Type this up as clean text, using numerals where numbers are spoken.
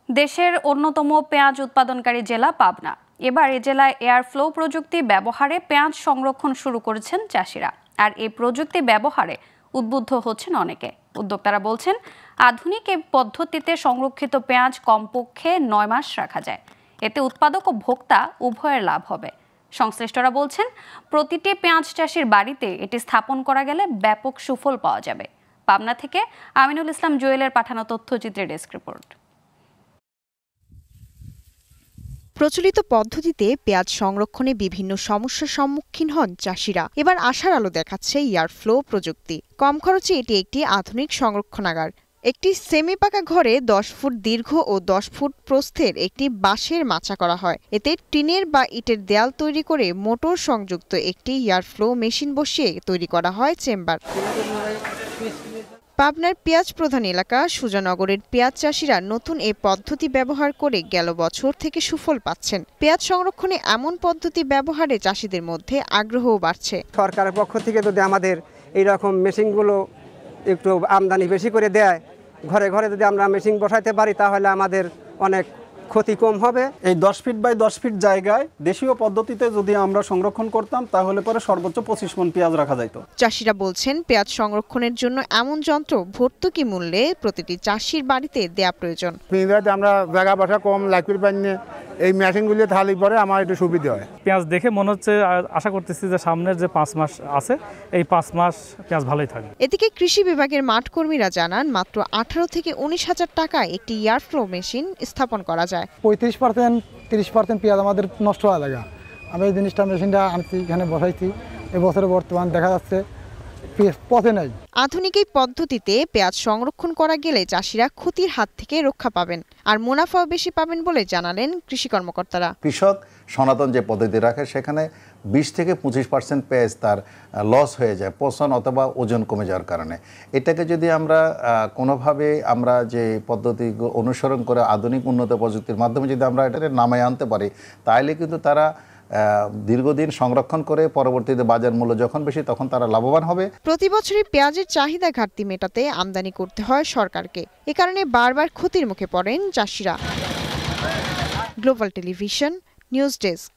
দেশের অন্যতম পেঁয়াজ উৎপাদনকারী জেলা পাবনা। এবার এ জেলায় এয়ার ফ্লো প্রযুক্তি ব্যবহারে পেঁয়াজ সংরক্ষণ শুরু করেছেন চাষিরা। আর এই প্রযুক্তি ব্যবহারে উদ্বুদ্ধ হচ্ছেন অনেকে। উদ্যোক্তারা বলছেন, আধুনিক এই পদ্ধতিতে সংরক্ষিত পেঁয়াজ কমপক্ষে 9 মাস রাখা যায়। এতে উৎপাদক ও ভোক্তা উভয়ের লাভ হবে। সংশ্লিষ্টরা বলছেন, প্রতিটি পেঁয়াজ চাষির বাড়িতে এটি স্থাপন করা গেলে ব্যাপক সুফল পাওয়া যাবে। পাবনা থেকে আমিনুল ইসলাম জুয়েলের পাঠানো তথ্যচিত্রের ডেস্ক রিপোর্ট। প্রচলিত পদ্ধতিতে পেঁয়াজ সংরক্ষণে বিভিন্ন সমস্যার সম্মুখীন হন চাষিরা। এবার আশার আলো দেখাচ্ছে এয়ার ফ্লো প্রযুক্তি। কম খরচে এটি একটি আধুনিক সংরক্ষণাগার। একটি সেমি পাকা ঘরে 10 ফুট দীর্ঘ ও 10 ফুট প্রস্থের একটি বাঁশের মাচা করা হয়। এতে টিনের বা ইটের দেয়াল তৈরি করে মোটর সংযুক্ত একটি এয়ার ফ্লো মেশিন বসিয়ে তৈরি করা হয় চেম্বার। পাবনার পেঁয়াজ প্রধান এলাকা সুজানগরের পেঁয়াজ চাষিরা নতুন এই পদ্ধতি ব্যবহার করে গেল বছর থেকে সুফল পাচ্ছেন। পেঁয়াজ সংরক্ষণে এমন পদ্ধতি ব্যবহারে চাষিদের মধ্যে আগ্রহও বাড়ছে। সরকারের পক্ষ থেকে যদি আমাদের এই রকম মেশিনগুলো একটু আমদানি বেশি করে দেয়, ঘরে ঘরে যদি আমরা মেশিন বসাইতে পারি, তাহলে আমাদের অনেক ক্ষতি কম হবে। এই 10 ফিট বাই 10 ফিট জায়গায় দেশীয় পদ্ধতিতে যদি আমরা সংরক্ষণ করতাম, তাহলে পরে সর্বোচ্চ 25 মণ পেঁয়াজ রাখা যেত। চাষিরা বলছেন, পেঁয়াজ সংরক্ষণের জন্য এমন যন্ত্র ভর্তুকি মূল্যে প্রতিটি চাষির বাড়িতে দেয়া প্রয়োজন। আমরা জায়গা বাসা কম লাগবে পাইনি, এই মেশিনগুলো থালি পরে আমার একটু সুবিধা হয়। পেঁয়াজ দেখে মনে হচ্ছে, আশা করতেছি যে সামনের যে 5 মাস আছে, এই 5 মাস পেঁয়াজ ভালোই থাকবে। এদিকে কৃষি বিভাগের মাঠ কর্মীরা জানান, মাত্র 18 থেকে 19 হাজার টাকায় একটি এয়ার ফ্লো মেশিন স্থাপন করা যায়। 35-30% পেঁয়াজ আমাদের নষ্ট হওয়া লাগে। আমি এই জিনিসটা মেশিনটা আনছি, এখানে বসাইছি। এবছরে বর্তমান দেখা যাচ্ছে পথে নাই। আধুনিক এই পদ্ধতিতে পেঁয়াজ সংরক্ষণ করা গেলে চাষিরা ক্ষতির হাত থেকে রক্ষা পাবেন, আর মুনাফাও বেশি পাবেন বলে জানালেন কৃষি কর্মকর্তারা। কৃষক সনাতন যে পদ্ধতি রাখে, সেখানে 20 থেকে 25% পেঁয়াজ তার লস হয়ে যায় পচন অথবা ওজন কমে যাওয়ার কারণে। এটাকে যদি আমরা কোনোভাবে আমরা যে পদ্ধতি অনুসরণ করে আধুনিক উন্নত প্রযুক্তির মাধ্যমে যদি আমরা এটাকে নামায় আনতে পারি, তাহলে কিন্তু তারা দীর্ঘদিন সংরক্ষণ করে পরবর্তীতে বাজার মূল্য যখন বেশি, তখন তারা লাভবান হবে। প্রতি বছরই পেঁয়াজের চাহিদা ঘাটতি মেটাতে আমদানি করতে হয় সরকারকে। এ কারণে বারবার ক্ষতির মুখে পড়েন চাষিরা। Global television news desk.